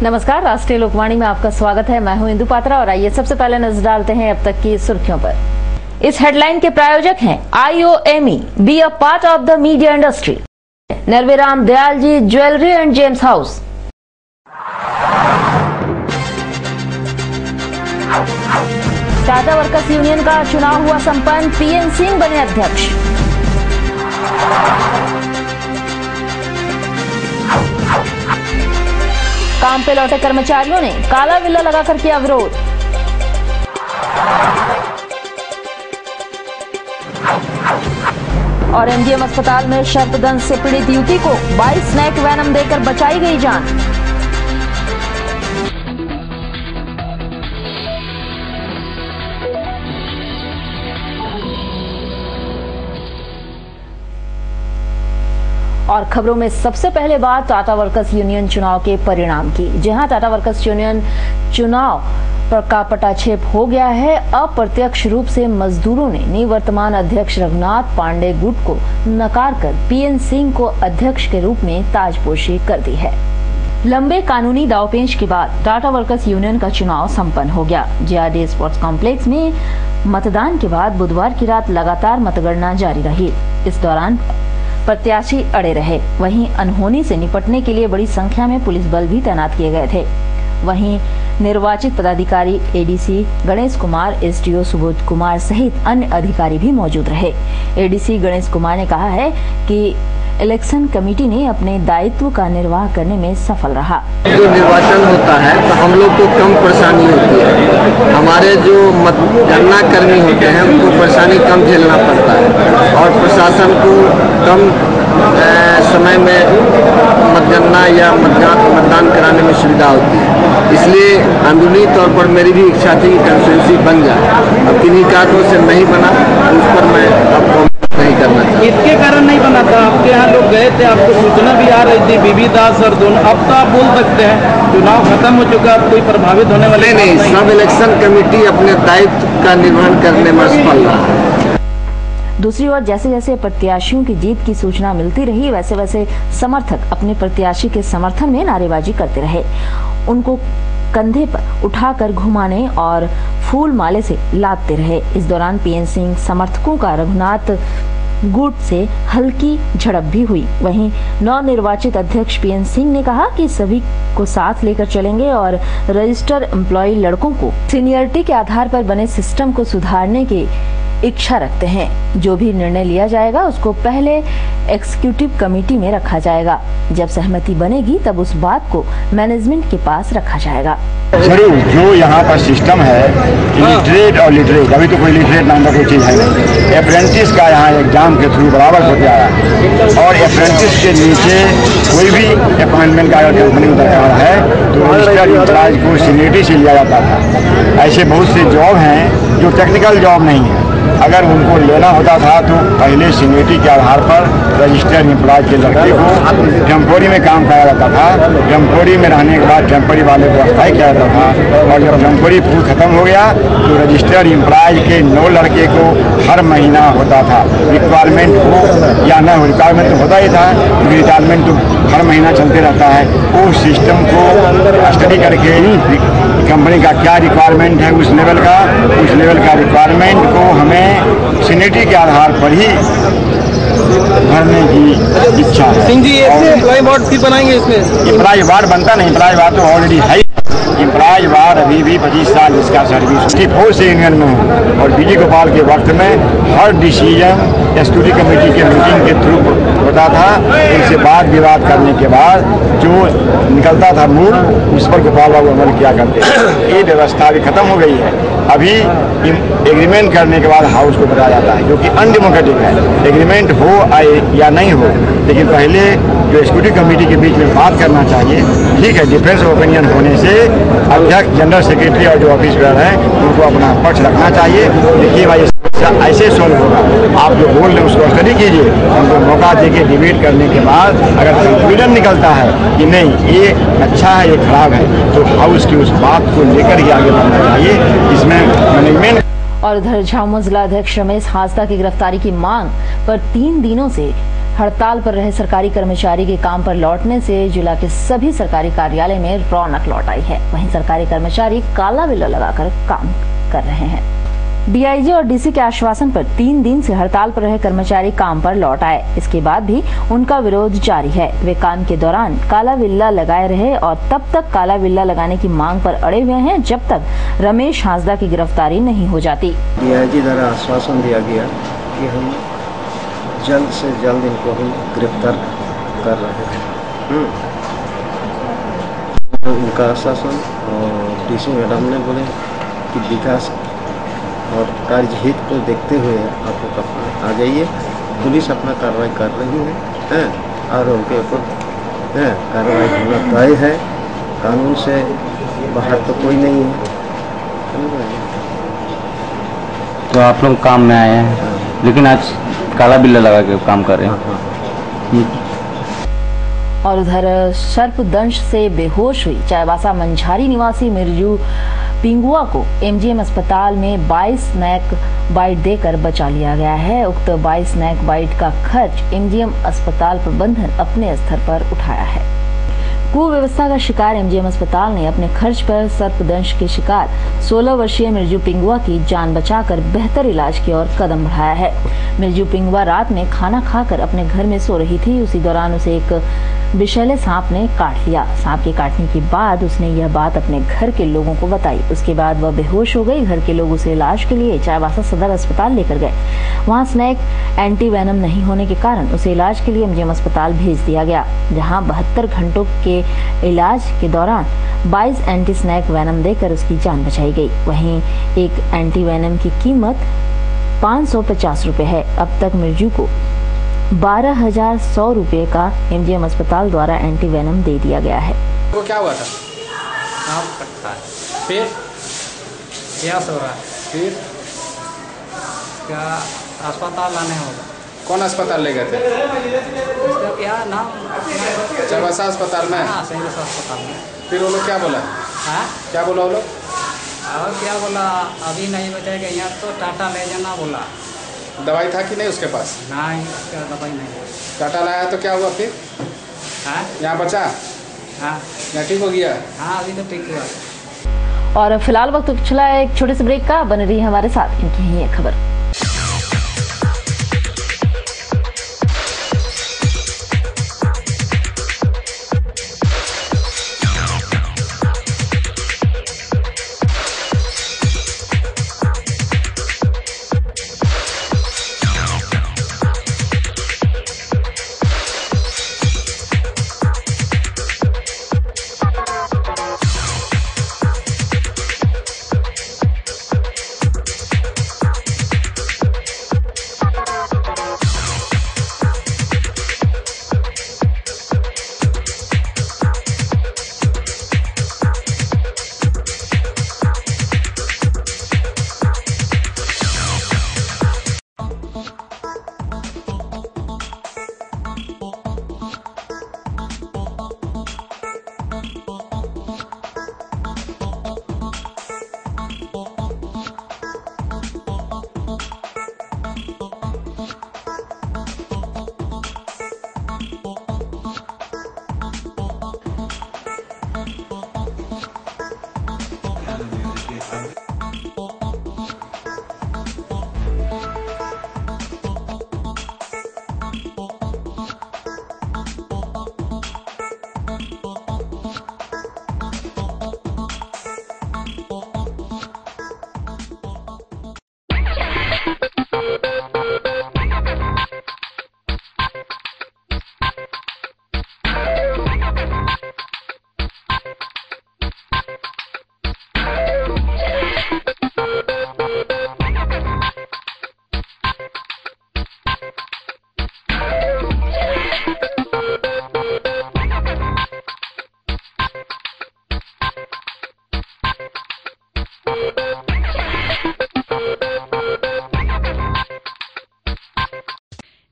नमस्कार, राष्ट्रीय लोकवाणी में आपका स्वागत है। मैं हूं इंदु पात्रा और आइए सबसे पहले नजर डालते हैं अब तक की सुर्खियों पर। इस हेडलाइन के प्रायोजक हैं IOME, be a part of the media industry, Narveram Dayal ji jewellery and gems house. Tata workers union का चुनाव हुआ संपन्न, PN सिंह बने अध्यक्ष। काम पे लौटे कर्मचारियों ने काला बिल्ला लगाकर किया विरोध। और MGM अस्पताल में सर्पदंश से पीड़ित युवती को 22 स्नैक वैनम देकर बचाई गई जान। और खबरों में सबसे पहले बात टाटा वर्कर्स यूनियन चुनाव के परिणाम की। जहां टाटा वर्कर्स यूनियन चुनाव का पटाक्षेप हो गया है। अप्रत्यक्ष रूप से मजदूरों ने निवर्तमान अध्यक्ष रघुनाथ पांडे गुट को नकार कर PN सिंह को अध्यक्ष के रूप में ताजपोशी कर दी है। लंबे कानूनी दांवपेच के बाद टाटा वर्कर्स यूनियन का चुनाव संपन्न हो गया। JRD स्पोर्ट्स कॉम्प्लेक्स में मतदान के बाद बुधवार की रात लगातार मतगणना जारी रही। इस दौरान प्रत्याशी अड़े रहे। वहीं अनहोनी से निपटने के लिए बड़ी संख्या में पुलिस बल भी तैनात किए गए थे। वहीं निर्वाचित पदाधिकारी ADC गणेश कुमार, SDO सुबोध कुमार सहित अन्य अधिकारी भी मौजूद रहे। ADC गणेश कुमार ने कहा है कि इलेक्शन कमेटी ने अपने दायित्व का निर्वाह करने में सफल रहा। जो निर्वाचन होता है तो हम लोग को कम परेशानी होती है। हमारे जो मतगणना कर्मी होते हैं उनको परेशानी कम झेलना पड़ता है और प्रशासन को कम समय में मतगणना या मतदान कराने में सुविधा होती है। इसलिए अंदरूनी तौर पर मेरी भी इच्छा थी कि कंस्टिट्यूंसी बन जाए। अब किन्हीं कारणों से नहीं बना तो उस पर मैं आपको नहीं करना चाहिए। इसके कारण नहीं बना था, आपके यहाँ लोग गए थे, आपको सूचना भी आ रही थी, बीबी दास और दोनों। अब तो आप बोल सकते हैं चुनाव खत्म हो चुका, अब कोई प्रभावित होने वाले नहीं। सब इलेक्शन कमेटी अपने दायित्व का निर्वहन करने में सफल रहा है। दूसरी ओर जैसे जैसे प्रत्याशियों की जीत की सूचना मिलती रही, वैसे वैसे समर्थक अपने प्रत्याशी के समर्थन में नारेबाजी करते रहे। उनको कंधे पर उठाकर घुमाने और फूल माले से लादते रहे। इस दौरान PN सिंह समर्थकों का रघुनाथ गुट से हल्की झड़प भी हुई। वहीं नवनिर्वाचित अध्यक्ष PN सिंह ने कहा कि सभी को साथ लेकर चलेंगे और रजिस्टर एम्प्लॉय लड़कों को सीनियरिटी के आधार पर बने सिस्टम को सुधारने की इच्छा रखते हैं। जो भी निर्णय लिया जाएगा उसको पहले एग्जीक्यूटिव कमेटी में रखा जाएगा। जब सहमति बनेगी तब उस बात को मैनेजमेंट के पास रखा जाएगा। जरूर जो यहाँ पर सिस्टम है इलिटरेट और लिटरेट, अभी तो कोई लिटरेट नाम का कोई चीज़ है नहीं। अप्रेंटिस का यहाँ एग्जाम के थ्रू बराबर हो जाएगा और अप्रेंटिस के नीचे कोई भी अपॉइंटमेंट का अगर कंपनी दरकार है तो रजिस्टर्ड इंप्लॉयज को सीनियरिटी से लिया जाता था। ऐसे बहुत से जॉब हैं जो टेक्निकल जॉब नहीं है, अगर उनको लेना होता था तो पहले सीनियरिटी के आधार पर रजिस्टर्ड एम्प्लॉय के लड़के को टेम्पोरी में काम कराया जाता था। टेम्पोरी में रहने के बाद टेम्पोरी वाले को अस्थायी किया जाता था और जब टेम्पोरी पूरा खत्म हो गया तो रजिस्टर्ड एम्प्लॉय के 9 लड़के को हर महीना होता था। रिक्वायरमेंट हो या न हो, रिक्वायरमेंट तो होता ही था क्योंकि रिटायरमेंट तो हर महीना चलते रहता है। वो सिस्टम को स्टडी करके कंपनी का क्या रिक्वायरमेंट है उस लेवल का रिक्वायरमेंट को हमें सीनियरिटी के आधार पर ही भरने की इच्छा है। सिंह जी एम्प्लॉय वार्ड भी बनाएंगे इसमें? एम्प्लॉय वार्ड बनता नहीं, एम्प्लॉय वार्ड तो ऑलरेडी है। एम्प्लॉय वार्ड अभी भी 25 साल जिसका सर्विस 54 से यूनियन में हूँ और BG गोपाल के वक्त में हर डिसीजन एग्जीक्यूटिव कमेटी के मीटिंग के थ्रू होता था। उनसे बात विवाद करने के बाद जो निकलता था मूल उस पर गोपाल बाबू अमल किया करते थे। ये व्यवस्था अभी खत्म हो गई है। अभी एग्रीमेंट करने के बाद हाउस को बताया जाता है जो कि अनडेमोक्रेटिक है। एग्रीमेंट हो या नहीं हो, लेकिन पहले जो एग्जीक्यूटिव कमेटी के बीच में बात करना चाहिए। ठीक है, डिफरेंस ऑफ ओपिनियन होने से अध्यक्ष, जनरल सेक्रेटरी और जो ऑफिसर हैं उनको अपना पक्ष रखना चाहिए। देखिए भाई ऐसे सोल्व होगा। आप जो बोल रहे हैं उसको स्टडी कीजिए, उनको मौका देके डिबेट करने के बाद अगर कंक्लूजन निकलता है कि नहीं ये अच्छा है ये खराब है तो हाउस की उस बात को लेकर ही आगे बढ़ना चाहिए। इसमें मैनेजमेंट। और उधर झामुमो जिला अध्यक्ष रमेश हांसदा की गिरफ्तारी की मांग पर 3 दिनों से हड़ताल पर रहे सरकारी कर्मचारी के काम पर लौटने से जिला के सभी सरकारी कार्यालय में रौनक लौट आई है। वहीं सरकारी कर्मचारी काला बिल्ला लगाकर काम कर रहे हैं। डीआईजी और डीसी के आश्वासन पर 3 दिन से हड़ताल पर रहे कर्मचारी काम पर लौट आए। इसके बाद भी उनका विरोध जारी है। वे काम के दौरान काला बिल्ला लगाए रहे और तब तक काला बिल्ला लगाने की मांग पर अड़े हुए हैं जब तक रमेश हांसदा की गिरफ्तारी नहीं हो जाती। डीआईजी द्वारा आश्वासन दिया गया कि हम जल्द से जल्द इनको हम गिरफ्तार कर रहे हैं। उनका आश्वासन और डीसी मैडम ने बोले कि विकास और कार्य हित को देखते हुए आप लोग अपना आ जाइए। पुलिस अपना कार्रवाई कर रही है और उनके ऊपर कार्रवाई होना तय है। कानून से बाहर तो कोई नहीं है। तो आप लोग काम में आए हैं लेकिन आज काला बिल्ला लगा के काम कर रहे हैं। और उधर सर्पदंश से बेहोश हुई चाईबासा मंझारी निवासी मिर्जू पिंगुआ को एमजीएम अस्पताल में 22 स्नैक बाइट देकर बचा लिया गया है। उक्त 22 स्नैक बाइट का खर्च एमजीएम अस्पताल प्रबंधन अपने स्तर पर उठाया है। कुव्यवस्था का शिकार एमजीएम अस्पताल ने अपने खर्च पर सर्पदंश के शिकार 16 वर्षीय मिर्जू पिंगुआ की जान बचाकर बेहतर इलाज की ओर कदम बढ़ाया है। मिर्जू पिंगुआ रात में खाना खाकर अपने घर में सो रही थी। उसी दौरान उसे एक विषैले सांप ने काट लिया। सांप के काटने के बाद उसने यह बात अपने घर के लोगों को बताई। उसके बाद वह बेहोश हो गई। घर के लोग उसे इलाज के लिए चाईबासा सदर अस्पताल लेकर गए। वहां स्नैक एंटी वेनम नहीं होने के कारण उसे इलाज के लिए एमजीएम अस्पताल भेज दिया गया, जहां 72 घंटों के इलाज के दौरान 22 एंटी स्नैक वेनम देकर उसकी जान बचाई गई। वहीं एक एंटी वेनम की कीमत 550 रुपए है। अब तक मिर्जू को 12,100 रुपए का एमजीएम अस्पताल द्वारा एंटी वेनम दे दिया गया है। वो क्या हुआ था? सांप कटता है, फिर गैस हो रहा है, फिर क्या अस्पताल लाने होगा? कौन अस्पताल ले गए थे? इसका क्या नाम? चाईबासा अस्पताल में? हाँ, सही अस्पताल में। फिर वो लोग क्या बोला? हाँ, क्या बोला वो लोग? और क्या बोला? अभी नहीं बचेगा, यहाँ तो टाटा ले जाना बोला। दवाई था कि नहीं उसके पास? नहीं, उसका दवाई नहीं। टाटा लाया तो क्या हुआ फिर? हाँ, यहाँ बचा हाँ, या ठीक हो गया? हाँ, अभी तो ठीक हुआ। और फिलहाल वक्त चला है एक छोटे से ब्रेक का। बने रही हमारे साथ, इनकी ही एक खबर।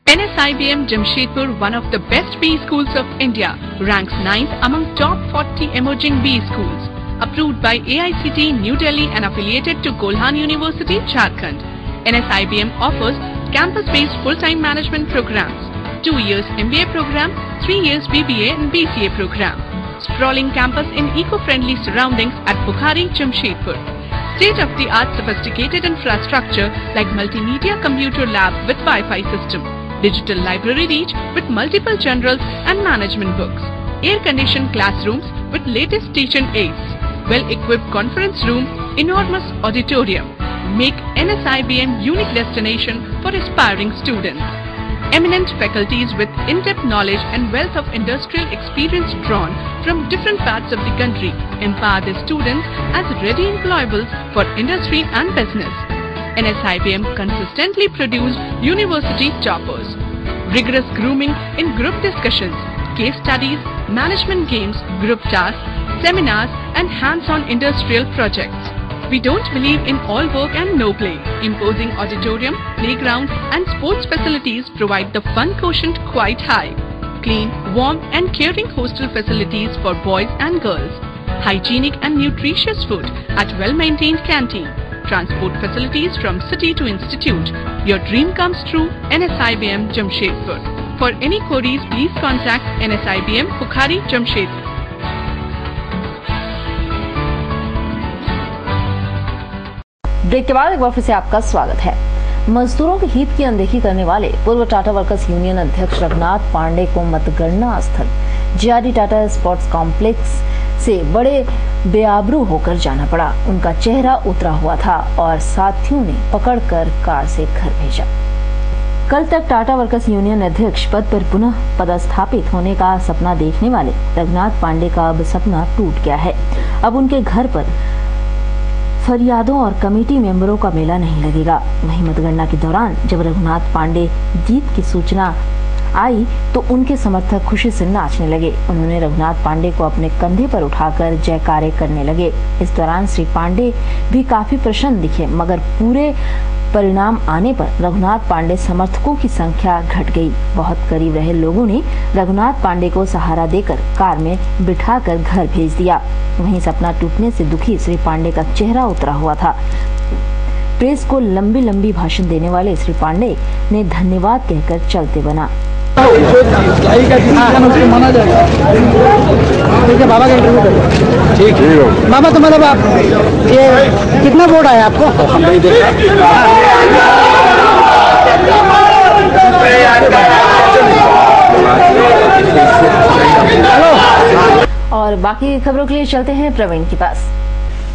NSIBM Jamshedpur, one of the best B schools of India, ranks 9th among top 40 emerging B schools. Approved by AICTE New Delhi and affiliated to Kolhan University, Jharkhand. NSIBM offers campus-based full-time management programs. 2 years MBA program, 3 years BBA and BCA program. Sprawling campus in eco-friendly surroundings at Bukhari, Jamshedpur. State-of-the-art sophisticated infrastructure like multimedia computer lab with Wi-Fi system, digital library reach with multiple general and management books, air-conditioned classrooms with latest teaching aids, well-equipped conference room, enormous auditorium, make NSIBM unique destination for aspiring students. Eminent faculties with in-depth knowledge and wealth of industrial experience drawn from different parts of the country empower the students as ready employables for industry and business. NSIBM consistently produce university toppers. Rigorous grooming in group discussions, case studies, management games, group tasks, seminars and hands-on industrial projects. We don't believe in all work and no play. Imposing auditorium, playground and sports facilities provide the fun quotient quite high. Clean, warm and caring hostel facilities for boys and girls. Hygienic and nutritious food at well-maintained canteen. Transport facilities from city to institute. Your dream comes true, NSIBM Jamshedpur. For any queries, please contact NSIBM Bukhari, Jamshedpur. Break के बाद एक बार फिर से आपका स्वागत है। मजदूरों के हित की अनदेखी करने वाले पूर्व टाटा वर्कर्स यूनियन अध्यक्ष रघुनाथ पांडे को मतगणना स्थल जीआरडी टाटा स्पोर्ट्स कॉम्प्लेक्स से बड़े बेआबरू होकर जाना पड़ा। उनका चेहरा उतरा हुआ था और साथियों ने पकड़कर कार से घर भेजा। कल तक टाटा वर्कर्स यूनियन अध्यक्ष पद पर पुनः पदस्थापित होने का सपना देखने वाले रघुनाथ पांडे का अब सपना टूट गया है। अब उनके घर पर फरियादों और कमेटी मेंबरों का मेला नहीं लगेगा। वहीं मतगणना के दौरान जब रघुनाथ पांडे जीत की सूचना आई तो उनके समर्थक खुशी से नाचने लगे। उन्होंने रघुनाथ पांडे को अपने कंधे पर उठाकर जयकारे करने लगे। इस दौरान श्री पांडे भी काफी प्रसन्न दिखे, मगर पूरे परिणाम आने पर रघुनाथ पांडे समर्थकों की संख्या घट गई। बहुत करीब रहे लोगों ने रघुनाथ पांडे को सहारा देकर कार में बिठाकर घर भेज दिया। वहीं सपना टूटने से दुखी श्री पांडे का चेहरा उतरा हुआ था। प्रेस को लंबी लंबी भाषण देने वाले श्री पांडे ने धन्यवाद कहकर चलते बना। माना जाएगा। ठीक है, बाबा का इंटरव्यू करिए। ठीक है बाबा, तो मतलब आप ये कितना वोट आया आपको? हम नहीं देखा। और बाकी खबरों के लिए चलते हैं प्रवीण के पास।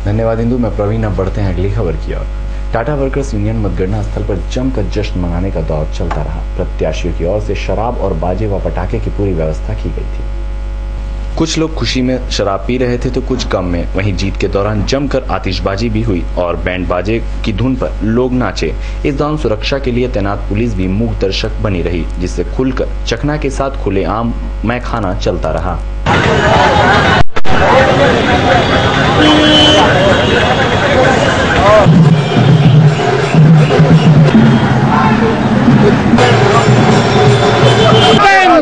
धन्यवाद इंदु। मैं प्रवीण, अब बढ़ते हैं अगली खबर की ओर। टाटा वर्कर्स यूनियन मतगणना स्थल पर जमकर जश्न मनाने का दौर चलता रहा। प्रत्याशियों की ओर से शराब और बाजे व पटाखे की पूरी व्यवस्था की गई थी। कुछ लोग खुशी में शराब पी रहे थे तो कुछ गम में। वहीं जीत के दौरान जमकर आतिशबाजी भी हुई और बैंड बाजे की धुन पर लोग नाचे। इस दौरान सुरक्षा के लिए तैनात पुलिस भी मूक दर्शक बनी रही, जिससे खुलकर चखना के साथ खुलेआम मैखाना चलता रहा।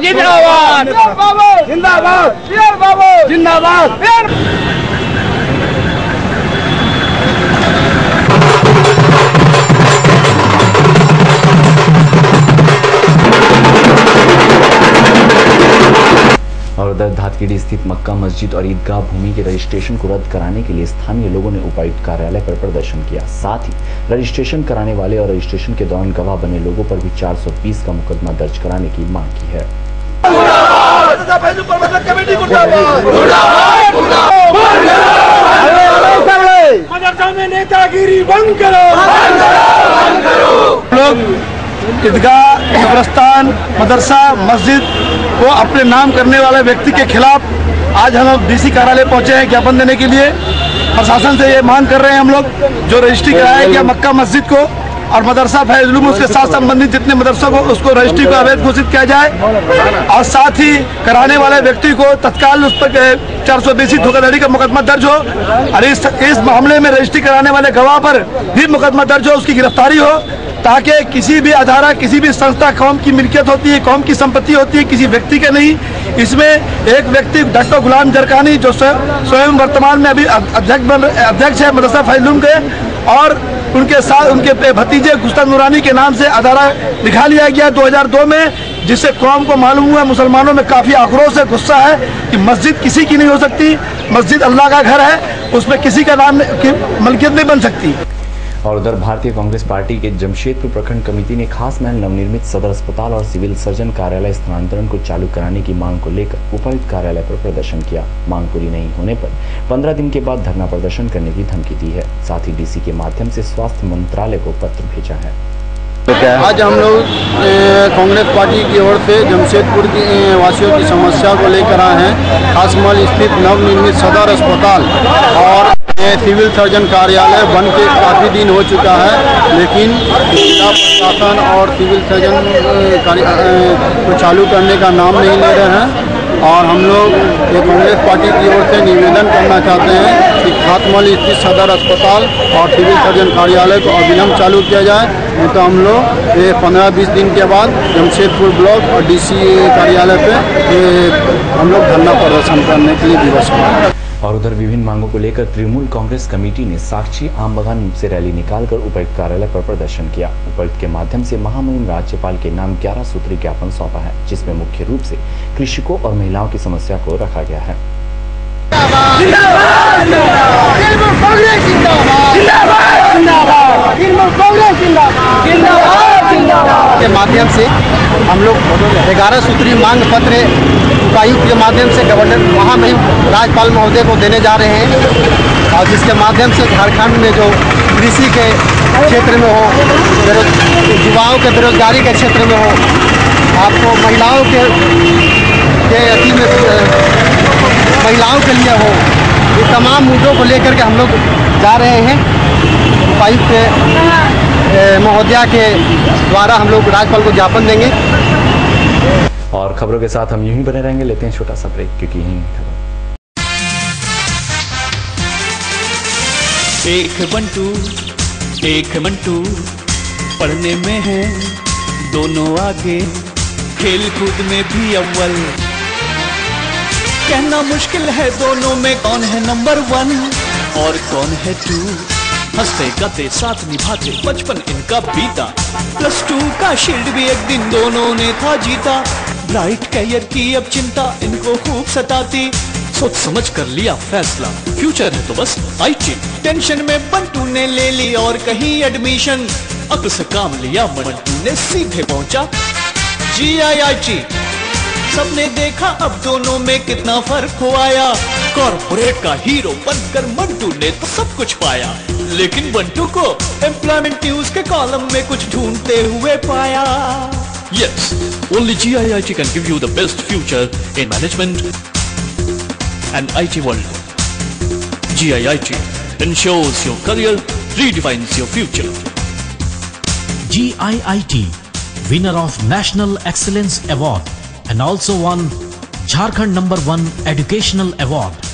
जिंदाबाद जिंदाबाद जिंदाबाद। और उधर धातखेड़ी स्थित मक्का मस्जिद और ईदगाह भूमि के रजिस्ट्रेशन को रद्द कराने के लिए स्थानीय लोगों ने उपायुक्त कार्यालय पर प्रदर्शन किया। साथ ही रजिस्ट्रेशन कराने वाले और रजिस्ट्रेशन के दौरान गवाह बने लोगों पर भी 420 का मुकदमा दर्ज कराने की मांग की है। नेतागिरी बंद करो। लोग ईदगाह, कब्रिस्तान, मदरसा, मस्जिद को अपने नाम करने वाले व्यक्ति के खिलाफ आज हम लोग डीसी कार्यालय पहुंचे हैं ज्ञापन देने के लिए। प्रशासन से ये मांग कर रहे हैं हम लोग, जो रजिस्ट्री कराया गया मक्का मस्जिद को और मदरसा फैजुल उलूम उसके साथ संबंधित जितने मदरसों को उसको रजिस्ट्री को अवैध घोषित किया जाए और साथ ही कराने वाले व्यक्ति को तत्काल उस पर 420 धोखाधड़ी का मुकदमा दर्ज हो और इस मामले में रजिस्ट्री कराने वाले गवाह पर भी मुकदमा दर्ज हो, उसकी गिरफ्तारी हो, ताकि किसी भी अदारा, किसी भी संस्था कौम की मिल्कियत होती है, कौम की संपत्ति होती है, किसी व्यक्ति का नहीं। इसमें एक व्यक्ति डॉक्टर गुलाम जरकानी जो स्वयं वर्तमान में अभी अध्यक्ष है मदरसा फैजुल उलूम के, और उनके साथ उनके भतीजे गुस्तान नूरानी के नाम से अदारा लिखा लिया गया 2002 में, जिससे कौम को मालूम हुआ, मुसलमानों में काफी आक्रोश है, गुस्सा है कि मस्जिद किसी की नहीं हो सकती, मस्जिद अल्लाह का घर है, उसमें किसी का नाम की मलकियत नहीं बन सकती। और उधर भारतीय कांग्रेस पार्टी के जमशेदपुर प्रखंड कमेटी ने खास महल नवनिर्मित सदर अस्पताल और सिविल सर्जन कार्यालय स्थानांतरण को चालू कराने की मांग को लेकर उपायुक्त कार्यालय पर प्रदर्शन किया। मांग पूरी नहीं होने पर 15 दिन के बाद धरना प्रदर्शन करने की धमकी दी है। साथ ही डीसी के माध्यम से स्वास्थ्य मंत्रालय को पत्र भेजा है। आज हम लोग कांग्रेस पार्टी की ओर से जमशेदपुर की वासियों की समस्या को लेकर आए हैं। खास महल स्थित नवनिर्मित सदर अस्पताल और सिविल सर्जन कार्यालय बन के काफ़ी दिन हो चुका है, लेकिन जिला प्रशासन और सिविल सर्जन को चालू करने का नाम नहीं ले रहे हैं। और हम लोग कांग्रेस पार्टी की ओर से निवेदन करना चाहते हैं कि खातमल स्थित सदर अस्पताल और सिविल सर्जन कार्यालय को अविलंब चालू किया जाए, नहीं तो हम लोग 15-20 दिन के बाद जमशेदपुर ब्लॉक और डीसी कार्यालय पे हम लोग धरना प्रदर्शन करने के लिए विवश हैं। और उधर विभिन्न मांगों को लेकर तृणमूल कांग्रेस कमेटी ने साक्षी आम बगान से रैली निकालकर उपायुक्त कार्यालय पर प्रदर्शन किया। उपायुक्त के माध्यम से महामहिम राज्यपाल के नाम 11 सूत्री ज्ञापन सौंपा है, जिसमें मुख्य रूप से कृषकों और महिलाओं की समस्या को रखा गया है। के माध्यम से हम लोग 11 सूत्री मांग पत्र उपायुक्त के माध्यम से गवर्नर महामहिम राज्यपाल महोदय को देने जा रहे हैं, और जिसके माध्यम से झारखंड में जो कृषि के क्षेत्र में हो, युवाओं के बेरोजगारी के क्षेत्र में हो, आपको महिलाओं के महिलाओं के लिए हो, ये तमाम मुद्दों को लेकर के हम लोग जा रहे हैं। उपायुक्त महोदया के द्वारा हम लोग राज्यपाल को ज्ञापन देंगे। और खबरों के साथ हम यूं ही बने रहेंगे। लेते हैं छोटा सा ब्रेक, क्योंकि यही खबर। एक मंटू पढ़ने में है दोनों आगे, खेल कूद में भी अव्वल। कहना मुश्किल है दोनों में कौन है नंबर 1 और कौन है 2। हंसते गाते साथ निभाते बचपन इनका बीता, +2 का शील्ड भी एक दिन दोनों ने था जीता। ब्राइट कैरियर की अब चिंता इनको खूब सताती, सोच समझ कर लिया फैसला, फ्यूचर है तो बस IT। टेंशन में बंटू ने ले ली और कहीं एडमिशन, अक्ल से काम लिया बंटू ने सीधे पहुंचा GIIT। सबने देखा अब दोनों में कितना फर्क हो आया, कॉर्पोरेट का हीरो बनकर मंटू ने तो सब कुछ पाया, लेकिन बंटू को एम्प्लॉयमेंट न्यूज के कॉलम में कुछ ढूंढते हुए पाया। Yes, only GIIT can give you the best future in management and IT world. GIIT ensures your career, redefines your future. GIIT, winner of National Excellence Award and also won Jharkhand #1 Educational Award.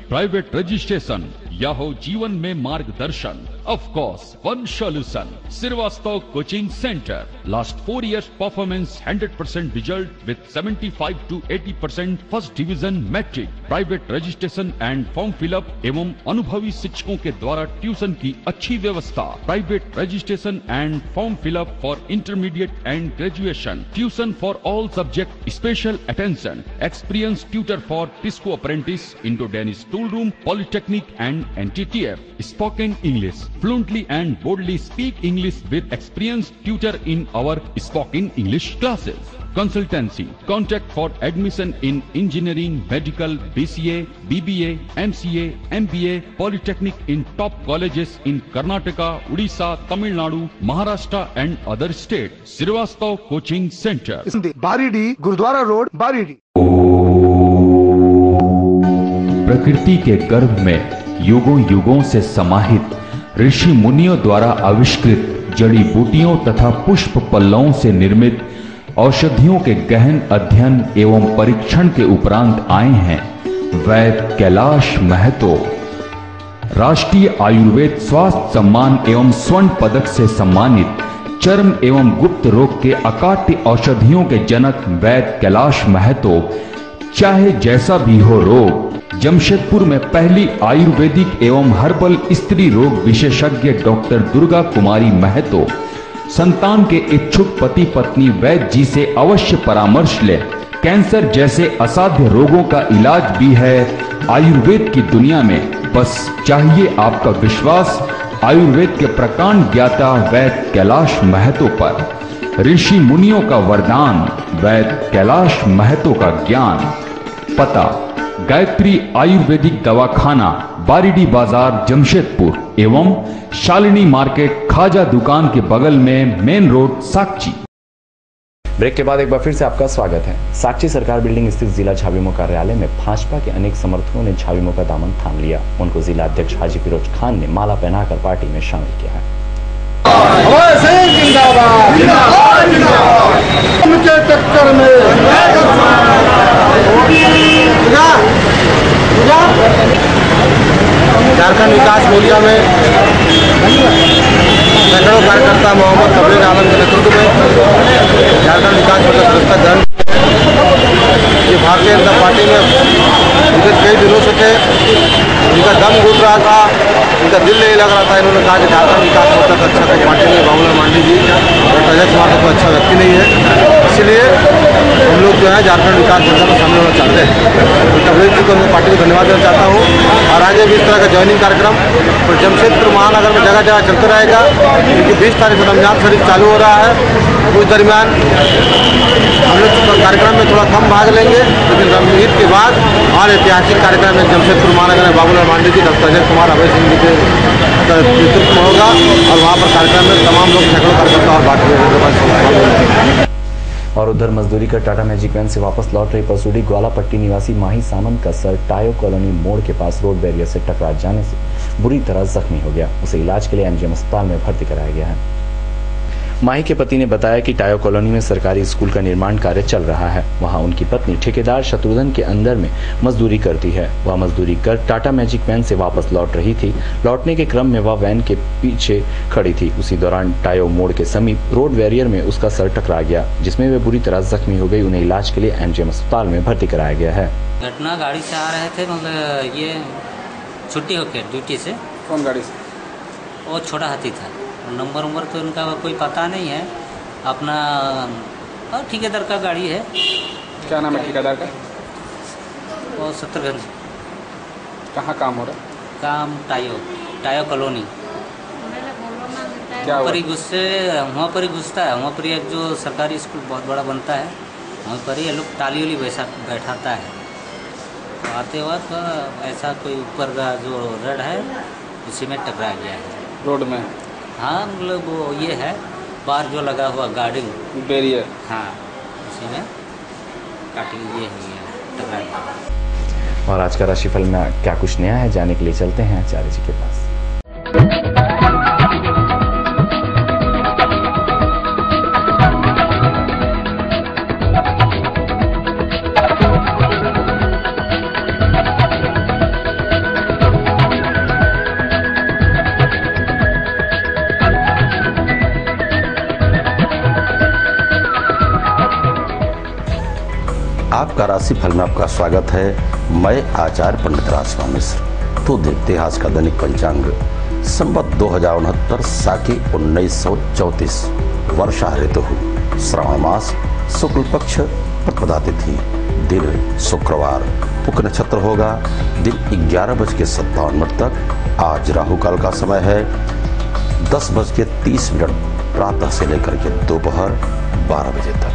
Private registration या हो जीवन में मार्गदर्शन, of course one solution, Srivastava Coaching Center. Last 4 years performance 100% result with 75 to 80% first division metric. Private registration and form fill up एवं अनुभवी शिक्षकों के द्वारा ट्यूशन की अच्छी व्यवस्था। Private registration and form fill up for intermediate and graduation, tuition for all subject, special attention, experience tutor for TISCO apprentice, Indo Danish tool room, polytechnic and NTTF, spoken English, fluently and boldly speak English with experienced tutor in our spoken English classes. Consultancy, contact for admission in engineering, medical, BCA, BBA, MCA, MBA, Polytechnic in top colleges in Karnataka, Odisha, Tamil Nadu, Maharashtra and other states. Srivastava Coaching Center. Baridih, Gurdwara road, Baridih. प्रकृति के गर्भ में युगों युगों से समाहित ऋषि मुनियों द्वारा आविष्कृत जड़ी बूटियों तथा पुष्प पल्लवों से निर्मित औषधियों के गहन अध्ययन एवं परीक्षण के उपरांत आए हैं वैद्य कैलाश महतो। राष्ट्रीय आयुर्वेद स्वास्थ्य सम्मान एवं स्वर्ण पदक से सम्मानित चर्म एवं गुप्त रोग के अकाट्य औषधियों के जनक वैद्य कैलाश महतो चाहे जैसा भी हो रोग, जमशेदपुर में पहली आयुर्वेदिक एवं हर्बल स्त्री रोग विशेषज्ञ डॉक्टर दुर्गा कुमारी महतो संतान के इच्छुक पति पत्नी वैद्य जी से अवश्य परामर्श ले। कैंसर जैसे असाध्य रोगों का इलाज भी है आयुर्वेद की दुनिया में, बस चाहिए आपका विश्वास आयुर्वेद के प्रकांड ज्ञाता वैद्य कैलाश महतो पर। ऋषि मुनियों का वरदान, वैद्य कैलाश महतो का ज्ञान। पता गायत्री आयुर्वेदिक दवाखाना, बारीडी बाजार जमशेदपुर एवं शालिनी मार्केट खाजा दुकान के बगल में, मेन रोड साकची। ब्रेक के बाद एक बार फिर से आपका स्वागत है। साकची सरकार बिल्डिंग स्थित जिला झाविमो कार्यालय में भाजपा के अनेक समर्थकों ने झाविमो का दामन थाम लिया। उनको जिला अध्यक्ष हाजी फिरोज खान ने माला पहनाकर पार्टी में शामिल किया है। झारखंड विकास मोर्चा में सैकड़ों कार्यकर्ता मोहम्मद तबरेज आलम के नेतृत्व में झारखंड विकास मोर्चा सदस्यता ग्रहण ये भारतीय जनता पार्टी में विगत कई दिनों से थे। इनका दम घुट रहा था, इनका दिल नहीं लग रहा था। इन्होंने कहा कि झारखंड विकास मोर्चा का अच्छा कोई पार्टी नहीं, बाबूलाल मांडी जी और अजय कुमार को अच्छा व्यक्ति नहीं है, इसलिए हम लोग जो है झारखंड विकास मोर्चा में शामिल होना चाहते हैं। तबरेज जी को मैं पार्टी को धन्यवाद देना चाहता हूँ। और आगे भी इस तरह का ज्वाइनिंग कार्यक्रम तो जमशेदपुर महानगर में जगह जगह चलता रहेगा, क्योंकि 20 तारीख से रमजान शरीफ चालू हो रहा है। उस दरमियान हम लोग कार्यक्रम में थोड़ा कम भाग लेंगे, लेकिन ईद के बाद और ऐतिहासिक कार्यक्रम में जमशेदपुर महानगर में बाबूलाल मांडी जी, डॉक्टर अजय कुमार, अभय सिंह जी के नेतृत्व में होगा और वहाँ पर कार्यक्रम में तमाम लोग सैकड़ों कार्यकर्ता और बाकी। और उधर मजदूरी कर टाटा मैजिक वैन से वापस लौट रही पसूडी ग्वाला पट्टी निवासी माही सामंत का सर टायो कॉलोनी मोड़ के पास रोड बैरियर से टकरा जाने से बुरी तरह जख्मी हो गया। उसे इलाज के लिए एमजीएम अस्पताल में भर्ती कराया गया है। माही के पति ने बताया कि टायो कॉलोनी में सरकारी स्कूल का निर्माण कार्य चल रहा है। वहां उनकी पत्नी ठेकेदार शत्रुघ्न के अंदर में मजदूरी करती है। वह मजदूरी कर टाटा मैजिक वैन से वापस लौट रही थी। लौटने के क्रम में वह वैन के पीछे खड़ी थी। उसी दौरान टायो मोड़ के समीप रोड बैरियर में उसका सर टकरा गया, जिसमें वे बुरी तरह जख्मी हो गई। उन्हें इलाज के लिए एमजीएम अस्पताल में भर्ती कराया गया है। घटना गाड़ी से आ रहे थे, मतलब ये छुट्टी होकर ड्यूटी से। कौन गाड़ी से? वो छोटा हाथी था। नंबर तो उनका कोई पता नहीं है। अपना ठेकेदार का गाड़ी है। क्या नाम है ठेकेदार का? वो शत्रुघ्न। कहाँ काम हो रहा है? काम टायो कॉलोनी। क्या वहाँ पर ही घुसता है। वहाँ पर एक जो सरकारी स्कूल बहुत बड़ा बनता है, वहाँ पर ही ये लोग टाली उली बैठाता है। तो आते वक्त ऐसा कोई ऊपर का जो रोड है उसी में टकरा गया है। रोड में? हाँ, मतलब वो ये है बार जो लगा हुआ गार्डिंग बैरियर, हाँ, उसी में काटी ये टकरा गया। और आज का राशिफल में क्या कुछ नया है जानने के लिए चलते हैं आचार्य जी के पास। आपका राशिफल में आपका स्वागत है। मैं आचार्य पंडित राजस्वामी मिश्र। तो देखते हैं आज का दैनिक पंचांग। संवत 2069 साकी 1934, वर्षा ऋतु, श्रावण मास, शुक्ल पक्ष, प्रतिपदा तिथि, दिन शुक्रवार, पुक नक्षत्र होगा, दिन 11:57 तक। आज राहु काल का समय है 10:30 प्रातः से लेकर के दोपहर 12 बजे तक।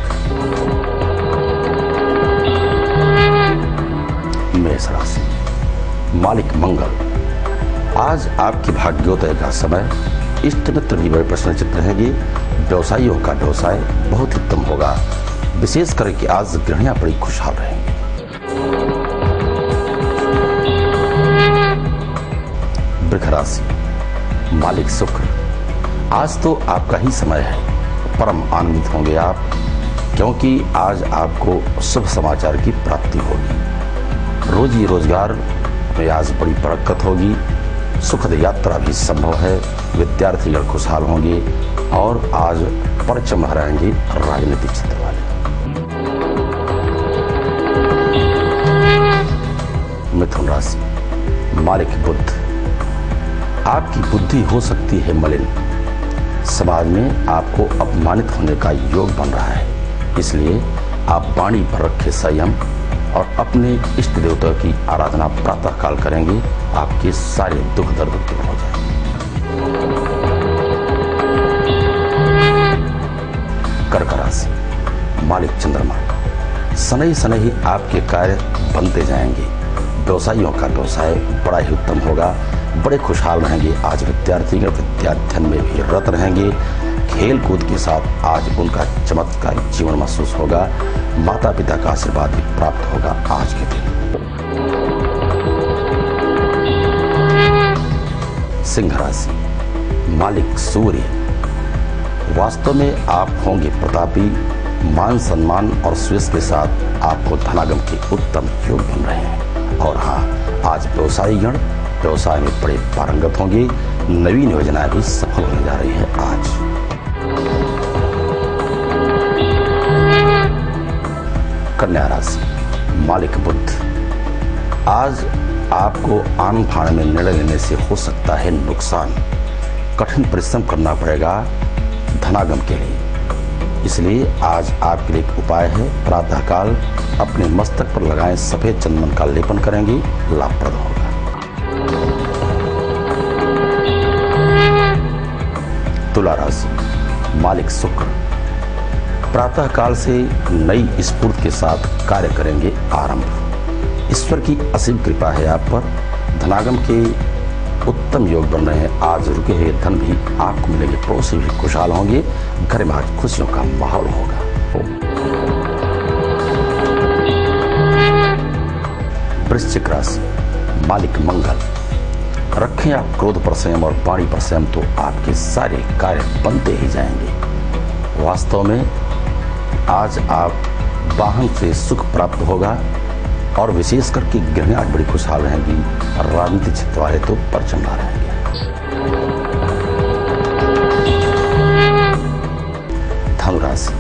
मेष राशि, मालिक मंगल। आज आपकी भाग्योदय का समय। इष्ट मित्र भी बड़े प्रसन्नचित्त रहेंगे। व्यवसायियों का व्यवसाय बहुत उत्तम होगा। विशेष करके आज गृहिणियां बड़ी खुशहाल रहेंगी। वृष राशि, मालिक शुक्र। आज तो आपका ही समय है। परम आनंदित होंगे आप, क्योंकि आज आपको शुभ समाचार की प्राप्ति होगी। रोजी रोजगार में आज बड़ी बरकत होगी। सुखद यात्रा भी संभव है। विद्यार्थीगण खुशहाल होंगे और आज परचम लहराएंगे राजनीतिक क्षेत्र वाले। मिथुन राशि, मालिक बुध। आपकी बुद्धि हो सकती है मलिन। समाज में आपको अपमानित होने का योग बन रहा है, इसलिए आप वाणी पर रखे संयम और अपने इष्ट देवता की आराधना प्रातः काल करेंगे, आपके सारे दुख दर्द दूर हो जाएंगे। कर्क राशि, मालिक चंद्रमा। शनै शनै ही आपके कार्य बनते जाएंगे। व्यवसायियों का व्यवसाय बड़ा ही उत्तम होगा, बड़े खुशहाल रहेंगे। आज विद्यार्थीगण विद्याध्ययन में भी रत रहेंगे। खेल कूद के साथ आज उनका चमत्कारी जीवन महसूस होगा। माता पिता का आशीर्वाद भी प्राप्त होगा आज के दिन। सिंह राशि, मालिक सूर्य। वास्तव में आप होंगे प्रतापी। मान सम्मान और सुयश के साथ आपको धनागम के उत्तम योग बन रहे हैं। और हाँ, आज व्यवसायीगण व्यवसाय में बड़े पारंगत होंगे। नवीन योजनाएं भी सफल होने जा रही है आज। कन्या राशि, मालिक बुध। आज आपको आन फान में निर्णय लेने से हो सकता है नुकसान। कठिन परिश्रम करना पड़ेगा धनागम के लिए, इसलिए आज आपके लिए एक उपाय है। प्रातःकाल अपने मस्तक पर लगाएं सफेद चंदन का लेपन करेंगे, लाभप्रद होगा। तुला राशि, मालिक शुक्र। प्रातःकाल से नई स्फूर्ति के साथ कार्य करेंगे आरंभ। ईश्वर की असीम कृपा है आप पर। धनागम के उत्तम योग बन रहे हैं। आज रुके हुए धन भी आपको मिलेंगे। पड़ोसी भी खुशहाल होंगे। घर में आज खुशियों का माहौल होगा। वृश्चिक राशि, मालिक मंगल। रखें आप क्रोध पर संयम और वाणी पर संयम, तो आपके सारे कार्य बनते ही जाएंगे। वास्तव में आज आप वाहन से सुख प्राप्त होगा और विशेष करके गृहिणियां आज बड़ी खुशहाल रहेंगी। राजनीतिक क्षेत्र वाले तो प्रचंड रहेंगे। धनु राशि,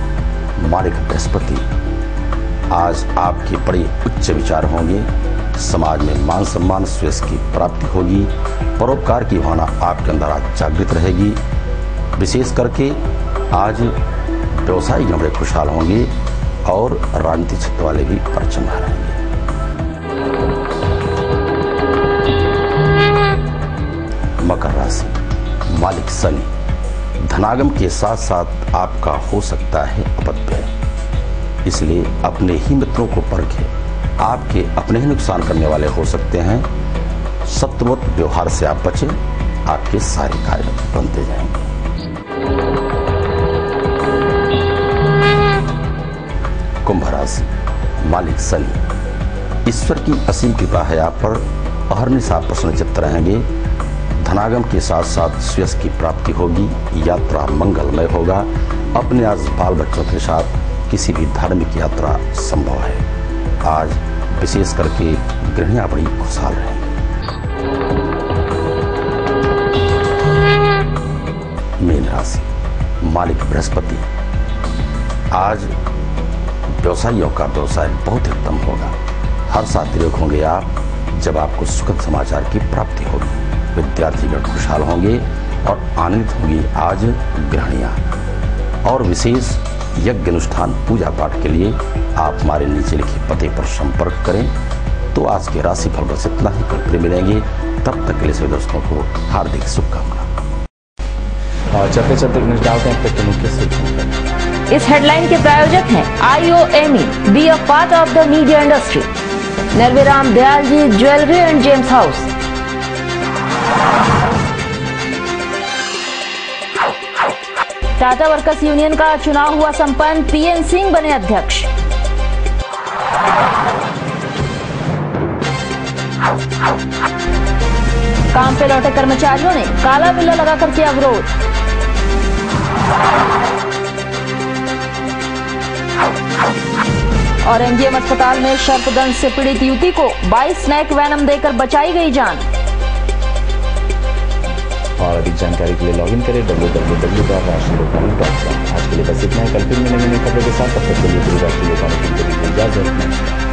मालिक बृहस्पति। आज आपके बड़े उच्च विचार होंगे। समाज में मान सम्मान सुयश की प्राप्ति होगी। परोपकार की भावना आपके अंदर आज जागृत रहेगी। विशेष करके आज व्यवसायी बड़े खुशहाल होंगे और राजनीतिक क्षेत्र वाले भी प्रचंड रहेंगे। मकर राशि, मालिक शनि। धनागम के साथ साथ आपका हो सकता है अपव्यय, इसलिए अपने ही मित्रों को परखें। आपके अपने ही नुकसान करने वाले हो सकते हैं। शत्रुवत व्यवहार से आप बचें, आपके सारे कार्य बनते जाएंगे। कुंभ राशि, मालिक शनि। ईश्वर की असीम कृपा है आप पर। अहर्निश आप प्रसन्नचित्त रहेंगे। धनागम के साथ साथ सुयश की प्राप्ति होगी। यात्रा मंगलमय होगा। अपने आज बाल बच्चों के साथ किसी भी धार्मिक यात्रा संभव है। आज विशेष करके गृहिणियां बड़ी खुशहाल रहेंगी। मीन राशि, मालिक बृहस्पति। आज व्यवसायियों का व्यवसाय बहुत ही उत्तम होगा। हर सातियोग होंगे आप जब आपको सुखद समाचार की प्राप्ति होगी। विद्यार्थीगण खुशहाल होंगे और आनंदित होंगी आज गृहिणियां। और विशेष यज्ञ अनुष्ठान पूजा पाठ के लिए आप हमारे नीचे लिखे पते पर संपर्क करें। तो आज के राशिफल बस इतना ही। कल फिर मिलेंगे, तब तक के लिए सभी दोस्तों को हार्दिक शुभकामना। और चलते चलते डालते हैं प्रमुख सुर्खियों। इस हेडलाइन के प्रायोजक हैं IOME, be a part of the media industry. Narveram Dayal ji jewellery and gems house. Tata workers union का चुनाव हुआ संपन्न। PN सिंह बने अध्यक्ष। काम पे लौटे कर्मचारियों ने काला बिल्ला लगाकर किया विरोध। और MGM अस्पताल में सर्पदंश से पीड़ित युवती को 22 स्नैक वैनम देकर बचाई गई जान। और अधिक जानकारी के लिए लॉगिन करें www.rashtriyokanik.com। आज के लिए बस इतना है। कल फिर मिलेंगे नई खबरों के साथ। तब तक के लिए पूरी राष्ट्रीय लोकानिक की इजाजत।